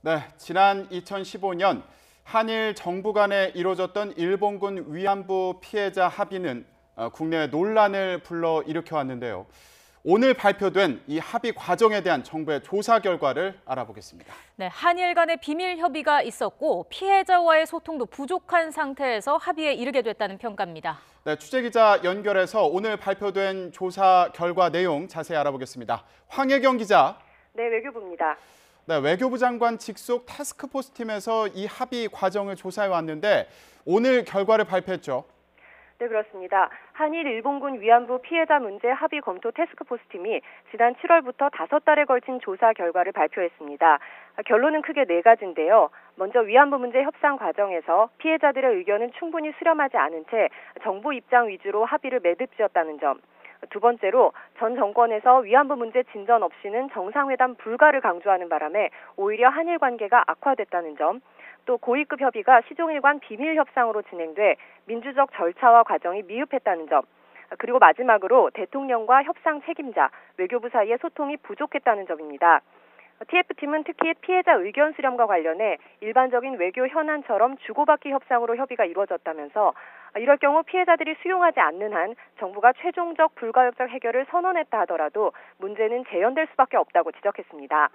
네, 지난 2015년 한일 정부 간에 이루어졌던 일본군 위안부 피해자 합의는 국내 논란을 불러일으켜 왔는데요. 오늘 발표된 이 합의 과정에 대한 정부의 조사 결과를 알아보겠습니다. 네, 한일 간의 비밀 협의가 있었고 피해자와의 소통도 부족한 상태에서 합의에 이르게 됐다는 평가입니다. 네, 취재기자 연결해서 오늘 발표된 조사 결과 내용 자세히 알아보겠습니다. 황혜경 기자. 네, 외교부입니다. 네, 외교부 장관 직속 타스크포스 팀에서 이 합의 과정을 조사해 왔는데 오늘 결과를 발표했죠. 네, 그렇습니다. 한일 일본군 위안부 피해자 문제 합의 검토 태스크포스 팀이 지난 7월부터 5달에 걸친 조사 결과를 발표했습니다. 결론은 크게 4가지인데요. 먼저 위안부 문제 협상 과정에서 피해자들의 의견은 충분히 수렴하지 않은 채 정부 입장 위주로 합의를 매듭지었다는 점. 두 번째로 전 정권에서 위안부 문제 진전 없이는 정상회담 불가를 강조하는 바람에 오히려 한일 관계가 악화됐다는 점. 또 고위급 협의가 시종일관 비밀 협상으로 진행돼 민주적 절차와 과정이 미흡했다는 점. 그리고 마지막으로 대통령과 협상 책임자, 외교부 사이의 소통이 부족했다는 점입니다. TF팀은 특히 피해자 의견 수렴과 관련해 일반적인 외교 현안처럼 주고받기 협상으로 협의가 이루어졌다면서 이럴 경우 피해자들이 수용하지 않는 한 정부가 최종적 불가역적 해결을 선언했다 하더라도 문제는 재연될 수밖에 없다고 지적했습니다.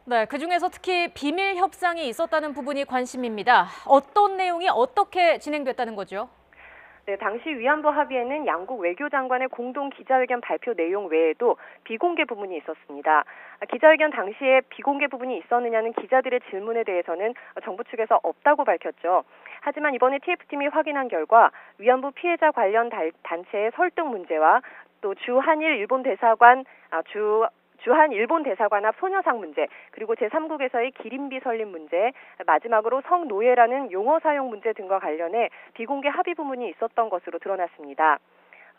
네, 그중에서 특히 비밀 협상이 있었다는 부분이 관심입니다. 어떤 내용이 어떻게 진행됐다는 거죠? 네, 당시 위안부 합의에는 양국 외교장관의 공동 기자회견 발표 내용 외에도 비공개 부분이 있었습니다. 기자회견 당시에 비공개 부분이 있었느냐는 기자들의 질문에 대해서는 정부 측에서 없다고 밝혔죠. 하지만 이번에 TF팀이 확인한 결과 위안부 피해자 관련 단체의 설득 문제와 또 주한 일본 대사관 앞 소녀상 문제, 그리고 제3국에서의 기린비 설립 문제, 마지막으로 성노예라는 용어 사용 문제 등과 관련해 비공개 합의 부분이 있었던 것으로 드러났습니다.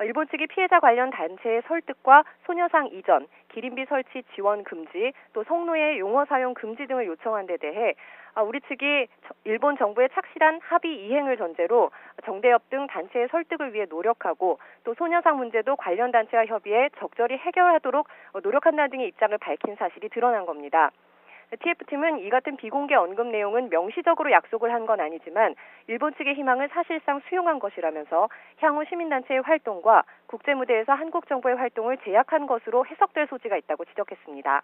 일본 측이 피해자 관련 단체의 설득과 소녀상 이전, 기린비 설치 지원 금지, 또 성노예 용어 사용 금지 등을 요청한 데 대해 우리 측이 일본 정부의 착실한 합의 이행을 전제로 정대협 등 단체의 설득을 위해 노력하고 또 소녀상 문제도 관련 단체와 협의해 적절히 해결하도록 노력한다는 등의 입장을 밝힌 사실이 드러난 겁니다. TF팀은 이 같은 비공개 언급 내용은 명시적으로 약속을 한 건 아니지만 일본 측의 희망을 사실상 수용한 것이라면서 향후 시민단체의 활동과 국제무대에서 한국 정부의 활동을 제약한 것으로 해석될 소지가 있다고 지적했습니다.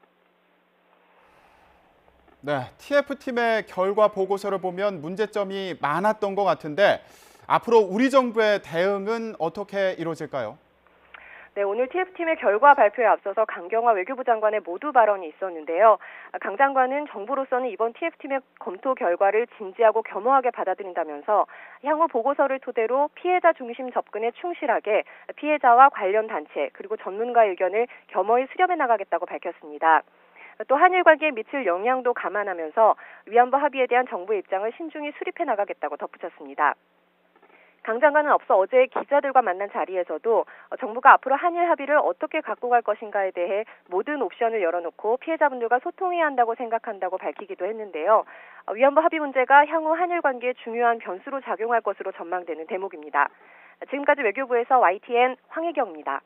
네, TF팀의 결과 보고서를 보면 문제점이 많았던 것 같은데 앞으로 우리 정부의 대응은 어떻게 이루어질까요? 네, 오늘 TF팀의 결과 발표에 앞서서 강경화 외교부 장관의 모두 발언이 있었는데요. 강 장관은 정부로서는 이번 TF팀의 검토 결과를 진지하고 겸허하게 받아들인다면서 향후 보고서를 토대로 피해자 중심 접근에 충실하게 피해자와 관련 단체 그리고 전문가의 의견을 겸허히 수렴해 나가겠다고 밝혔습니다. 또 한일 관계에 미칠 영향도 감안하면서 위안부 합의에 대한 정부의 입장을 신중히 수립해 나가겠다고 덧붙였습니다. 강 장관은 앞서 어제 기자들과 만난 자리에서도 정부가 앞으로 한일 합의를 어떻게 갖고 갈 것인가에 대해 모든 옵션을 열어놓고 피해자분들과 소통해야 한다고 생각한다고 밝히기도 했는데요. 위안부 합의 문제가 향후 한일 관계에 중요한 변수로 작용할 것으로 전망되는 대목입니다. 지금까지 외교부에서 YTN 황혜경입니다.